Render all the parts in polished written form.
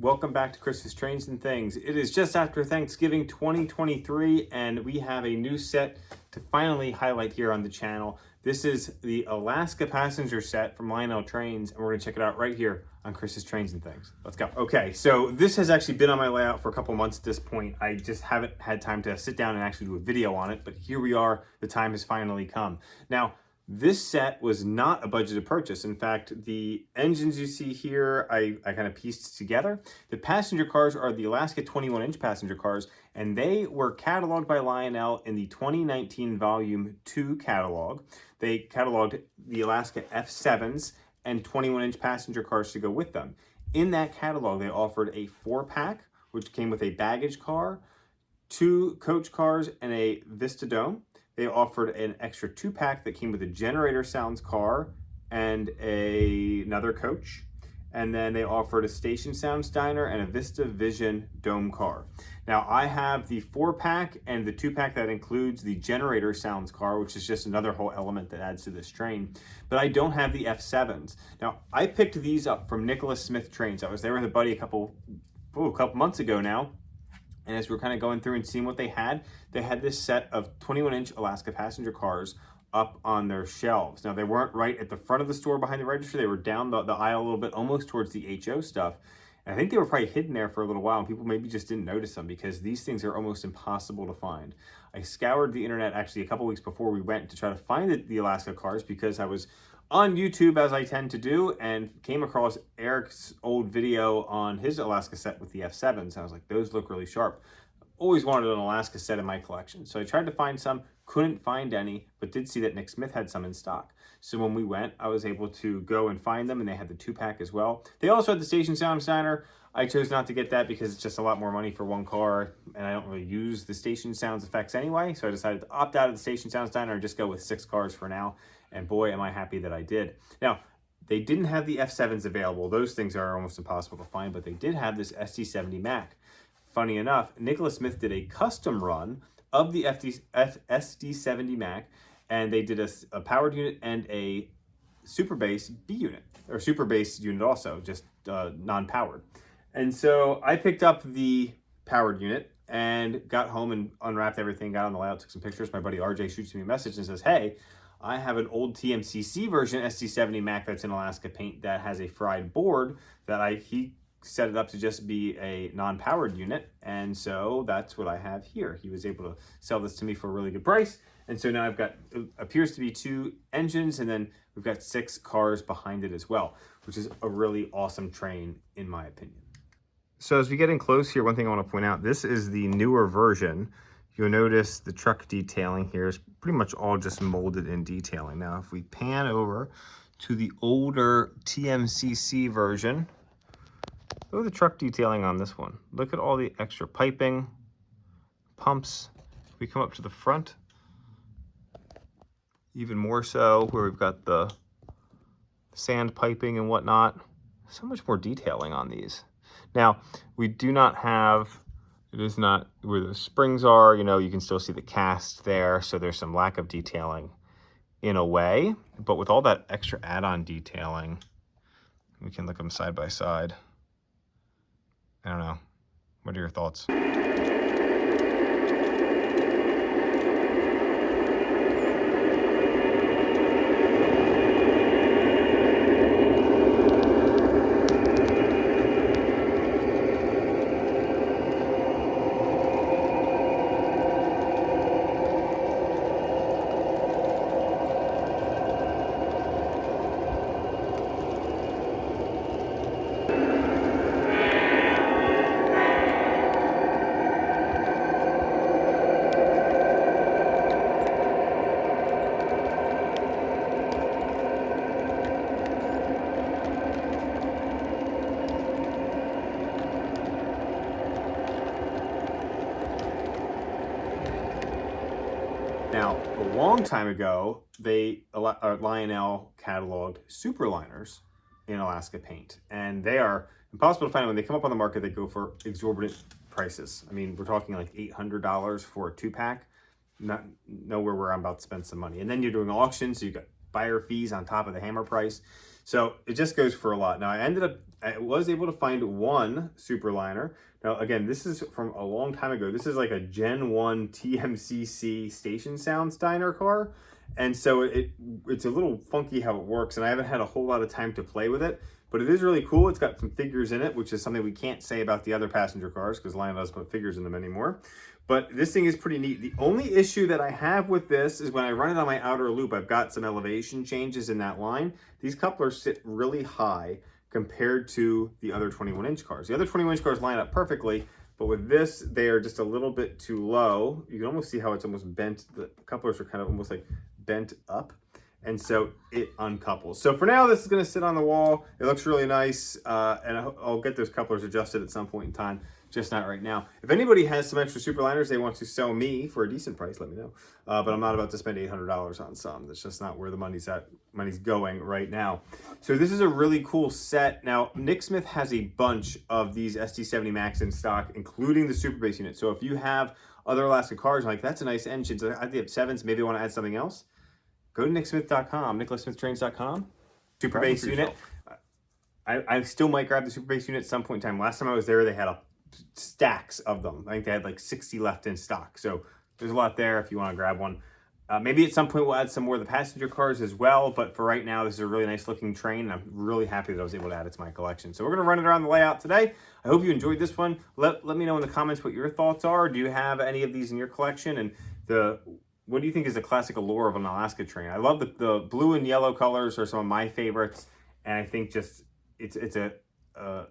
welcome back to Chris's Trains and Things. It is just after Thanksgiving 2023 and we have a new set to finally highlight here on the channel. This is the Alaska passenger set from Lionel Trains and we're going to check it out right here on Chris's Trains and Things. Let's go. Okay, so this has actually been on my layout for a couple months at this point. I just haven't had time to sit down and actually do a video on it, but here we are. The time has finally come. Now, this set was not a budgeted purchase. In fact, the engines you see here, I kind of pieced together. The passenger cars are the Alaska 21-inch passenger cars, and they were cataloged by Lionel in the 2019 Volume 2 catalog. They cataloged the Alaska F7s and 21-inch passenger cars to go with them. In that catalog, they offered a 4-pack, which came with a baggage car, 2 coach cars, and a Vista Dome. They offered an extra 2-pack that came with a Generator Sounds car and another coach. And then they offered a Station Sounds Diner and a Vista Vision Dome car. Now I have the 4-pack and the 2-pack that includes the Generator Sounds car, which is just another whole element that adds to this train. But I don't have the F7s. Now I picked these up from Nicholas Smith Trains. I was there with a buddy a couple months ago now. And as we're kind of going through and seeing what they had this set of 21-inch Alaska passenger cars up on their shelves. Now, they weren't right at the front of the store behind the register. They were down the aisle a little bit, almost towards the HO stuff. And I think they were probably hidden there for a little while, and people maybe just didn't notice them because these things are almost impossible to find. I scoured the internet actually a couple weeks before we went to try to find the Alaska cars because I was on YouTube, as I tend to do, and came across Eric's old video on his Alaska set with the F7s. I was like, those look really sharp. Always wanted an Alaska set in my collection. So I tried to find some, couldn't find any, but did see that Nick Smith had some in stock. So when we went, I was able to go and find them, and they had the 2-pack as well. They also had the Station Sounds Diner. I chose not to get that because it's just a lot more money for one car, and I don't really use the Station Sounds effects anyway. So I decided to opt out of the Station Sounds Diner and just go with 6 cars for now. And boy, am I happy that I did. Now, they didn't have the F7s available. Those things are almost impossible to find, but they did have this SD70 Mac. Funny enough, Nicholas Smith did a custom run of the SD70 Mac, and they did a powered unit and a Super Bass B unit, or Super Bass unit also, just non-powered. And so I picked up the powered unit and got home and unwrapped everything, got on the layout, took some pictures. My buddy RJ shoots me a message and says, hey, I have an old TMCC version SD70 Mac that's in Alaska paint that has a fried board that he set it up to just be a non-powered unit, and so that's what I have here. He was able to sell this to me for a really good price, and so now I've got, appears to be 2 engines, and then we've got 6 cars behind it as well, which is a really awesome train in my opinion. So as we get in close here, one thing I want to point out, this is the newer version. You'll notice the truck detailing here is pretty much all just molded in detailing. Now, if we pan over to the older TMCC version, look at the truck detailing on this one. Look at all the extra piping, pumps. We come up to the front, even more so where we've got the sand piping and whatnot. So much more detailing on these. Now, we do not have, it is not where the springs are, you know, you can still see the cast there, so there's some lack of detailing in a way, but with all that extra add-on detailing, we can look them side by side. I don't know. What are your thoughts? Now, a long time ago, Lionel cataloged Superliners in Alaska paint, and they are impossible to find. When they come up on the market, they go for exorbitant prices. I mean, we're talking like $800 for a 2-pack, nowhere where I'm about to spend some money. And then you're doing auctions, so you got buyer fees on top of the hammer price. So it just goes for a lot. Now I was able to find one Superliner. Now again, this is from a long time ago. This is like a Gen 1 TMCC Station Sound Steiner car. And so it's a little funky how it works, and I haven't had a whole lot of time to play with it, but it is really cool. It's got some figures in it, which is something we can't say about the other passenger cars because Lion doesn't put figures in them anymore. But this thing is pretty neat. The only issue that I have with this is when I run it on my outer loop, I've got some elevation changes in that line. These couplers sit really high compared to the other 21-inch cars. The other 21-inch cars line up perfectly, but with this, they are just a little bit too low. You can almost see how it's almost bent. The couplers are kind of almost like bent up, and so it uncouples. So for now, this is going to sit on the wall. It looks really nice, and I'll get those couplers adjusted at some point in time, just not right now. If anybody has some extra Superliners they want to sell me for a decent price, let me know. But I'm not about to spend $800 on some. That's just not where the money's going right now. So this is a really cool set. Now, Nick Smith has a bunch of these SD70 Max in stock, including the Super Bass unit. So if you have other Alaska cars, like that's a nice engine, so I have 7s, maybe I want to add something else, go to nicksmith.com, nicholasmithtrains.com, Super Bass unit. I still might grab the Super Bass unit at some point in time. Last time I was there, they had stacks of them. I think they had like 60 left in stock. So there's a lot there if you want to grab one. Maybe at some point we'll add some more of the passenger cars as well, but for right now, this is a really nice looking train, and I'm really happy that I was able to add it to my collection. So we're going to run it around the layout today. I hope you enjoyed this one. Let me know in the comments what your thoughts are. Do you have any of these in your collection? And what do you think is the classic allure of an Alaska train? I love the blue and yellow colors are some of my favorites, and I think just it's a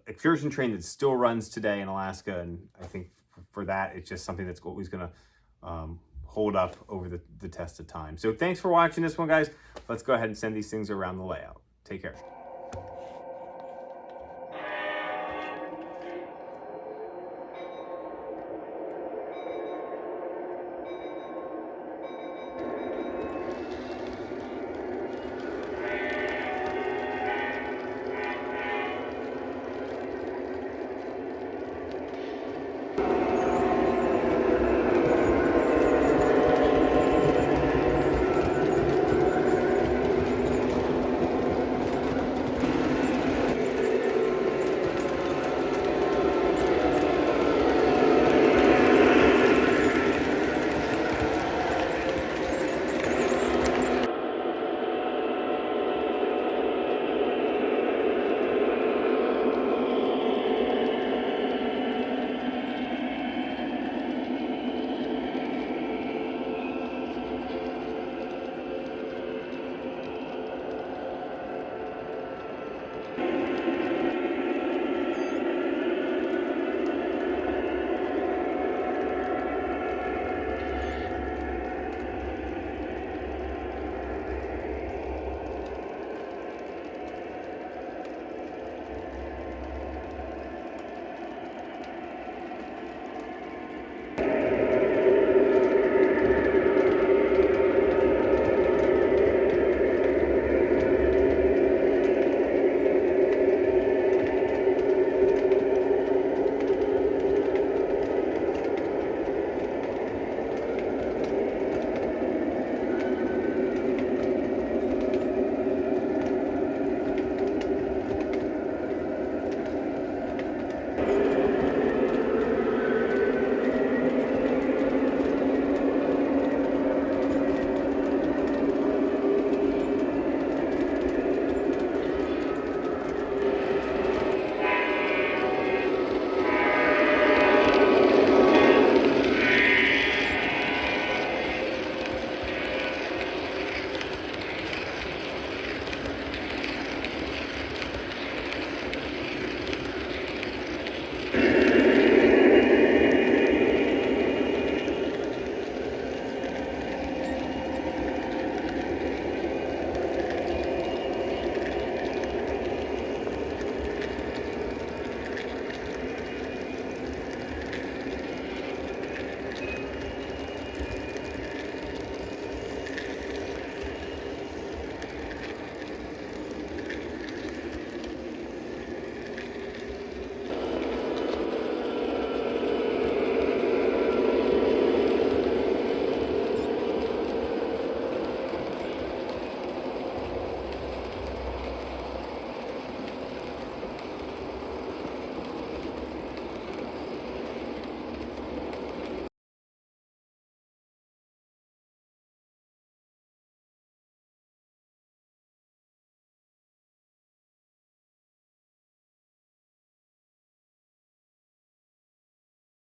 excursion train that still runs today in Alaska, and I think for that, it's just something that's always going to hold up over the test of time. So thanks for watching this one, guys. Let's go ahead and send these things around the layout. Take care.